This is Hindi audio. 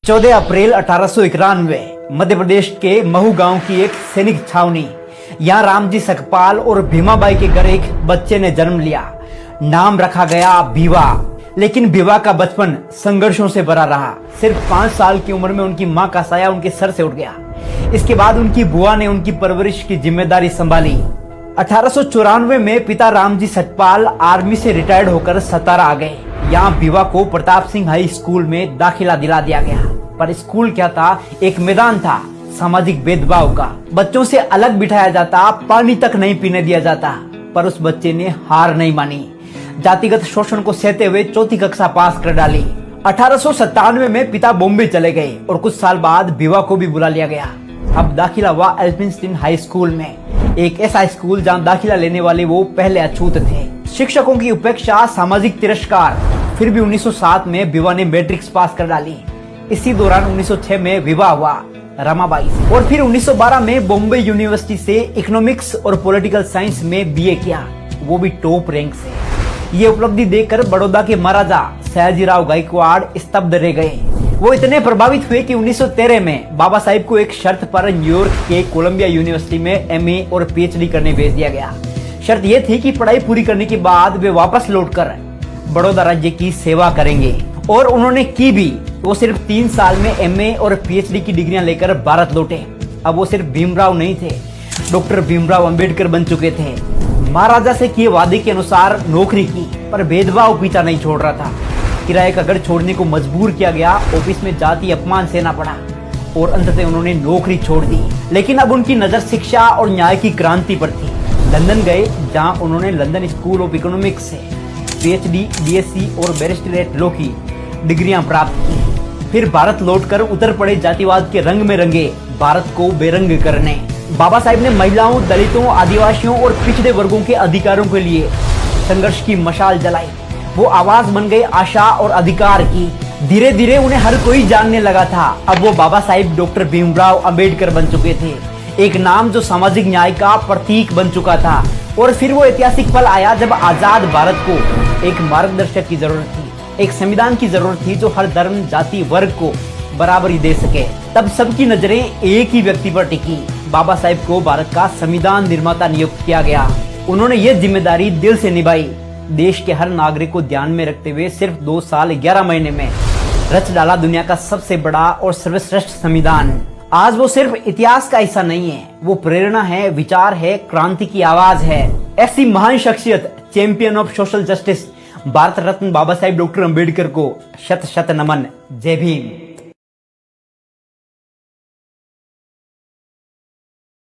14 अप्रैल 1891 मध्य प्रदेश के महू गांव की एक सैनिक छावनी। यहाँ रामजी सकपाल और भीमाबाई के घर एक बच्चे ने जन्म लिया। नाम रखा गया भीवा। लेकिन भीवा का बचपन संघर्षों से भरा रहा। सिर्फ 5 साल की उम्र में उनकी मां का साया उनके सर से उठ गया। इसके बाद उनकी बुआ ने उनकी परवरिश की जिम्मेदारी संभाली। 1894 में पिता रामजी सकपाल आर्मी से रिटायर्ड होकर सतारा आ गए। यहाँ भीवा को प्रताप सिंह हाई स्कूल में दाखिला दिला दिया गया। पर स्कूल क्या था, एक मैदान था सामाजिक भेदभाव का। बच्चों से अलग बिठाया जाता, पानी तक नहीं पीने दिया जाता। पर उस बच्चे ने हार नहीं मानी। जातिगत शोषण को सहते हुए 4वीं कक्षा पास कर डाली। 1897 में पिता बॉम्बे चले गए और कुछ साल बाद भीवा को भी बुला लिया गया। अब दाखिला हुआ एल्फिंस्टीन हाई स्कूल में, एक ऐसा स्कूल जहां दाखिला लेने वाले वो पहले अछूत थे। शिक्षकों की उपेक्षा, सामाजिक तिरस्कार। फिर भी 1907 में भीवा ने मैट्रिक्स पास कर डाली। इसी दौरान 1906 में विवाह हुआ रमाबाई से और फिर 1912 में बॉम्बे यूनिवर्सिटी से इकोनॉमिक्स और पॉलिटिकल साइंस में बीए किया, वो भी टॉप रैंक से। ये उपलब्धि देखकर बड़ौदा के महाराजा सयाजीराव गायकवाड़ स्तब्ध रह गए। वो इतने प्रभावित हुए कि 1913 में बाबा साहिब को एक शर्त पर न्यूयॉर्क के कोलंबिया यूनिवर्सिटी में एमए और पीएचडी करने भेज दिया गया। शर्त ये थी कि पढ़ाई पूरी करने के बाद वे वापस लौटकर बड़ौदा राज्य की सेवा करेंगे, और उन्होंने की भी। वो सिर्फ 3 साल में एमए और पीएचडी की डिग्रियां लेकर भारत लौटे। अब वो सिर्फ भीमराव नहीं थे, डॉक्टर भीमराव अंबेडकर बन चुके थे। महाराजा से किए वादे के अनुसार नौकरी की, पर भेदभाव पीछा नहीं छोड़ रहा था। किराए का घर छोड़ने को मजबूर किया गया, ऑफिस में जाति अपमान सहना पड़ा और अंततः उन्होंने नौकरी छोड़ दी। लेकिन अब उनकी नजर शिक्षा और न्याय की क्रांति पर थी। लंदन गए, जहां उन्होंने लंदन स्कूल ऑफ इकोनॉमिक्स से पीएचडी, बीएससी और बैरिस्टरेट लॉ की डिग्रियां प्राप्त की। फिर भारत लौटकर उतर पड़े जातिवाद के रंग में रंगे भारत को बेरंग करने। बाबा साहिब ने महिलाओं, दलितों, आदिवासियों और पिछड़े वर्गों के अधिकारों के लिए संघर्ष की मशाल जलाई। वो आवाज बन गए आशा और अधिकार की। धीरे धीरे उन्हें हर कोई जानने लगा था। अब वो बाबा साहिब डॉक्टर भीमराव अंबेडकर बन चुके थे, एक नाम जो सामाजिक न्याय का प्रतीक बन चुका था। और फिर वो ऐतिहासिक पल आया जब आजाद भारत को एक मार्गदर्शक की जरूरत थी, एक संविधान की जरूरत थी जो हर धर्म, जाति, वर्ग को बराबरी दे सके। तब सबकी नजरें एक ही व्यक्ति पर टिकी। बाबा साहिब को भारत का संविधान निर्माता नियुक्त किया गया। उन्होंने ये जिम्मेदारी दिल से निभाई। देश के हर नागरिक को ध्यान में रखते हुए सिर्फ 2 साल 11 महीने में रच डाला दुनिया का सबसे बड़ा और सर्वश्रेष्ठ संविधान। आज वो सिर्फ इतिहास का हिस्सा नहीं है, वो प्रेरणा है, विचार है, क्रांति की आवाज है। ऐसी महान शख्सियत, champion of social justice, Bharat Ratna Baba Sahib doctor Ambedkar को शत शत नमन। जय भीम।